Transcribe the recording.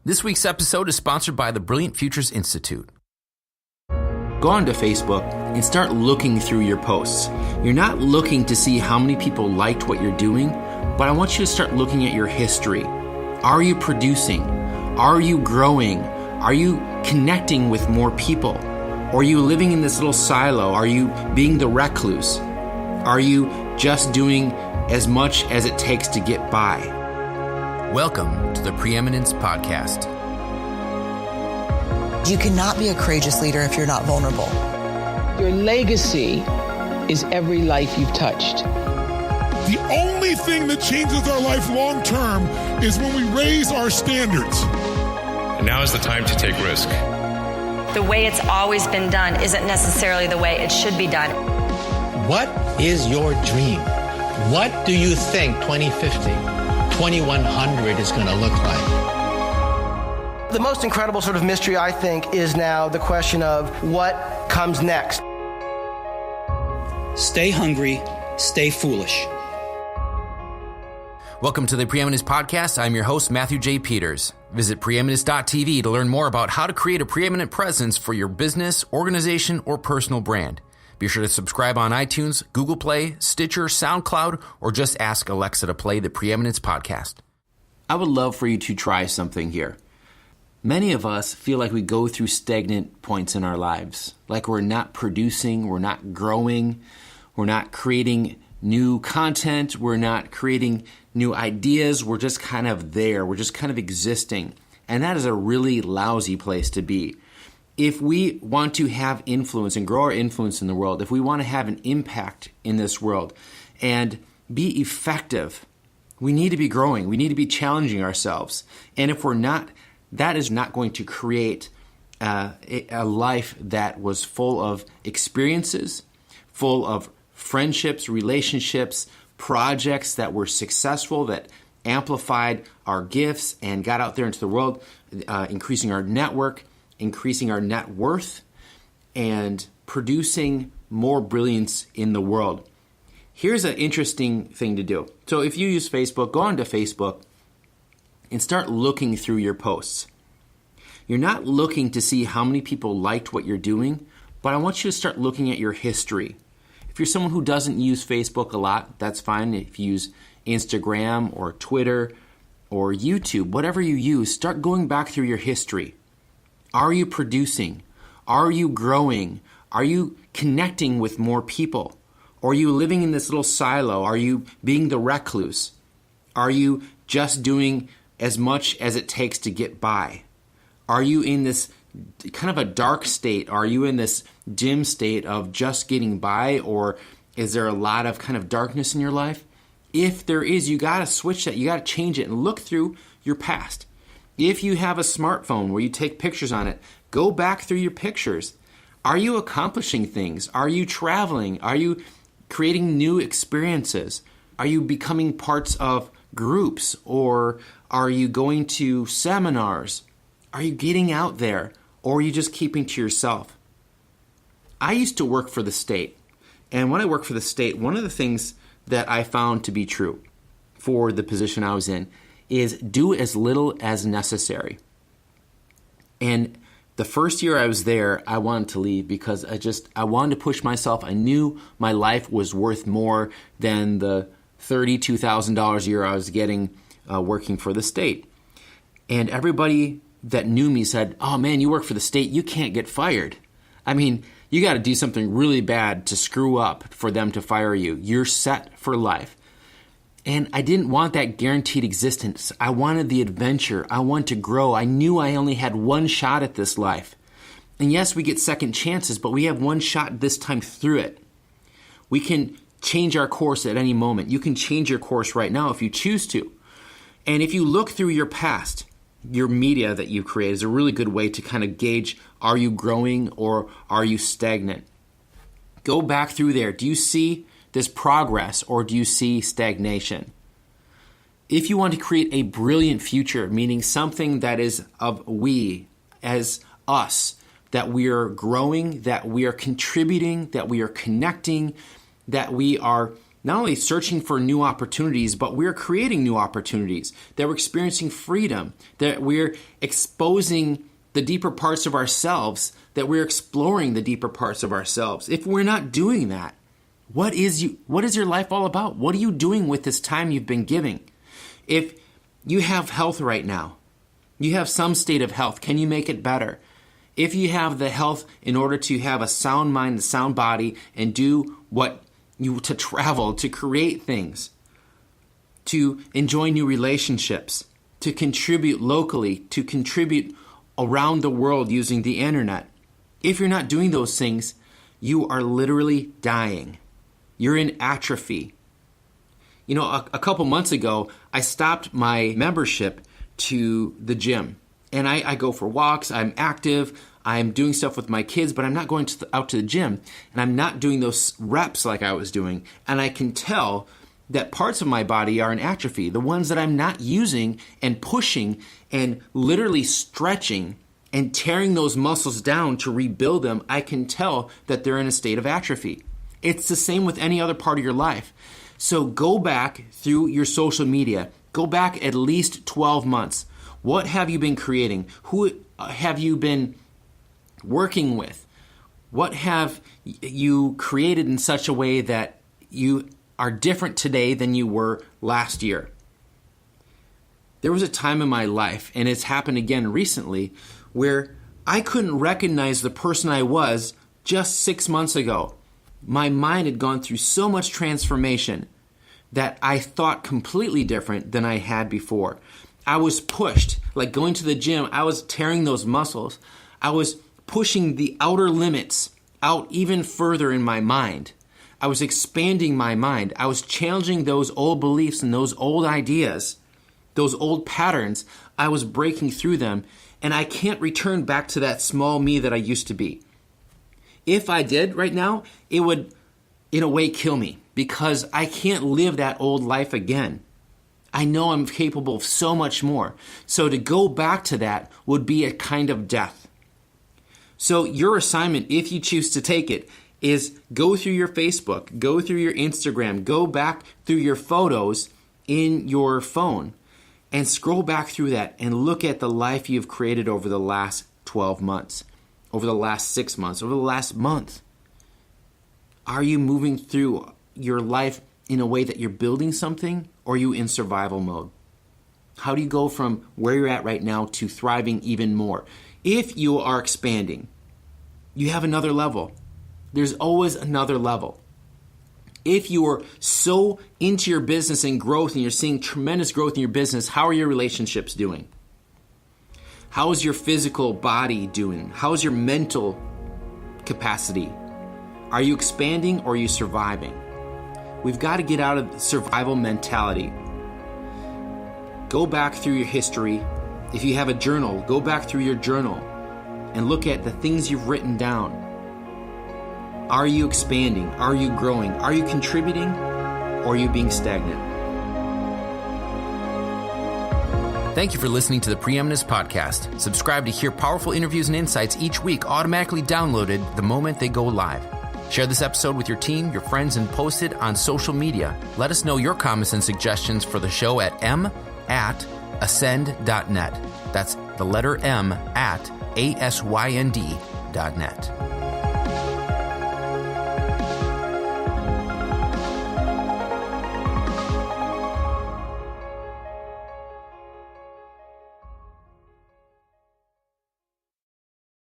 This week's episode is sponsored by the Brilliant Futures Institute. Go onto Facebook and start looking through your posts. You're not looking to see how many people liked what you're doing, but I want you to start looking at your history. Are you producing? Are you growing? Are you connecting with more people? Or are you living in this little silo? Are you being the recluse? Are you just doing as much as it takes to get by? Welcome to the Preeminence Podcast. You cannot be a courageous leader if you're not vulnerable. Your legacy is every life you've touched. The only thing that changes our life long term is when we raise our standards. And now is the time to take risk. The way it's always been done isn't necessarily the way it should be done. What is your dream? What do you think 2050, 2100 is going to look like? The most incredible sort of mystery, I think, is now the question of what comes next. Stay hungry, stay foolish. Welcome to the Preeminence Podcast. I'm your host, Matthew J. Peters. Visit preeminence.tv to learn more about how to create a preeminent presence for your business, organization, or personal brand. Be sure to subscribe on iTunes, Google Play, Stitcher, SoundCloud, or just ask Alexa to play the Preeminence Podcast. I would love for you to try something here. Many of us feel like we go through stagnant points in our lives, like we're not producing, we're not growing, we're not creating new content, we're not creating new ideas, we're just kind of there, we're just kind of existing. And that is a really lousy place to be. If we want to have influence and grow our influence in the world, if we want to have an impact in this world and be effective, we need to be growing, we need to be challenging ourselves. And if we're not, that is not going to create a life that was full of experiences, full of friendships, relationships, projects that were successful, that amplified our gifts and got out there into the world, increasing our network, increasing our net worth, and producing more brilliance in the world. Here's an interesting thing to do. So if you use Facebook, go onto Facebook and start looking through your posts. You're not looking to see how many people liked what you're doing, but I want you to start looking at your history. If you're someone who doesn't use Facebook a lot, that's fine. If you use Instagram or Twitter or YouTube, whatever you use, start going back through your history. Are you producing? Are you growing? Are you connecting with more people? Or are you living in this little silo? Are you being the recluse? Are you just doing as much as it takes to get by? Are you in this kind of a dark state? Are you in this dim state of just getting by? Or is there a lot of kind of darkness in your life? If there is, you got to switch that. You got to change it and look through your past. If you have a smartphone where you take pictures on it, go back through your pictures. Are you accomplishing things? Are you traveling? Are you creating new experiences? Are you becoming parts of groups? Or are you going to seminars? Are you getting out there? Or are you just keeping to yourself? I used to work for the state. And when I worked for the state, one of the things that I found to be true for the position I was in is do as little as necessary. And the first year I was there, I wanted to leave because I wanted to push myself. I knew my life was worth more than the $32,000 a year I was getting working for the state. And everybody that knew me said, "Oh man, you work for the state, you can't get fired. I mean, you got to do something really bad to screw up for them to fire you. You're set for life." And I didn't want that guaranteed existence. I wanted the adventure. I wanted to grow. I knew I only had one shot at this life. And yes, we get second chances, but we have one shot this time through it. We can change our course at any moment. You can change your course right now if you choose to. And if you look through your past, your media that you create is a really good way to kind of gauge, are you growing or are you stagnant? Go back through there. Do you see this progress or do you see stagnation? If you want to create a brilliant future, meaning something that is of we, as us, that we are growing, that we are contributing, that we are connecting, that we are not only searching for new opportunities, but we're creating new opportunities, that we're experiencing freedom, that we're exposing the deeper parts of ourselves, that we're exploring the deeper parts of ourselves. If we're not doing that, what is your life all about? What are you doing with this time you've been giving? If you have health right now, you have some state of health, can you make it better? If you have the health in order to have a sound mind, a sound body, and do to travel, to create things, to enjoy new relationships, to contribute locally, to contribute around the world using the internet. If you're not doing those things, you are literally dying. You're in atrophy. You know, a couple months ago, I stopped my membership to the gym. And I go for walks, I'm active, I'm doing stuff with my kids, but I'm not going out to the gym. And I'm not doing those reps like I was doing. And I can tell that parts of my body are in atrophy. The ones that I'm not using and pushing and literally stretching and tearing those muscles down to rebuild them, I can tell that they're in a state of atrophy. It's the same with any other part of your life. So go back through your social media. Go back at least 12 months. What have you been creating? Who have you been working with? What have you created in such a way that you are different today than you were last year? There was a time in my life, and it's happened again recently, where I couldn't recognize the person I was just 6 months ago. My mind had gone through so much transformation that I thought completely different than I had before. I was pushed, like going to the gym, I was tearing those muscles. I was pushing the outer limits out even further in my mind. I was expanding my mind. I was challenging those old beliefs and those old ideas, those old patterns. I was breaking through them, and I can't return back to that small me that I used to be. If I did right now, it would, in a way, kill me because I can't live that old life again. I know I'm capable of so much more. So to go back to that would be a kind of death. So your assignment, if you choose to take it, is go through your Facebook, go through your Instagram, go back through your photos in your phone and scroll back through that and look at the life you've created over the last 12 months, over the last 6 months, over the last month. Are you moving through your life in a way that you're building something, or are you in survival mode? How do you go from where you're at right now to thriving even more? If you are expanding, you have another level. There's always another level. If you are so into your business and growth and you're seeing tremendous growth in your business, how are your relationships doing? How is your physical body doing? How is your mental capacity? Are you expanding or are you surviving? We've got to get out of the survival mentality. Go back through your history. If you have a journal, go back through your journal and look at the things you've written down. Are you expanding? Are you growing? Are you contributing? Or are you being stagnant? Thank you for listening to the Preeminence Podcast. Subscribe to hear powerful interviews and insights each week automatically downloaded the moment they go live. Share this episode with your team, your friends, and post it on social media. Let us know your comments and suggestions for the show at m@ascend.net. That's the letter M @ASYND.net.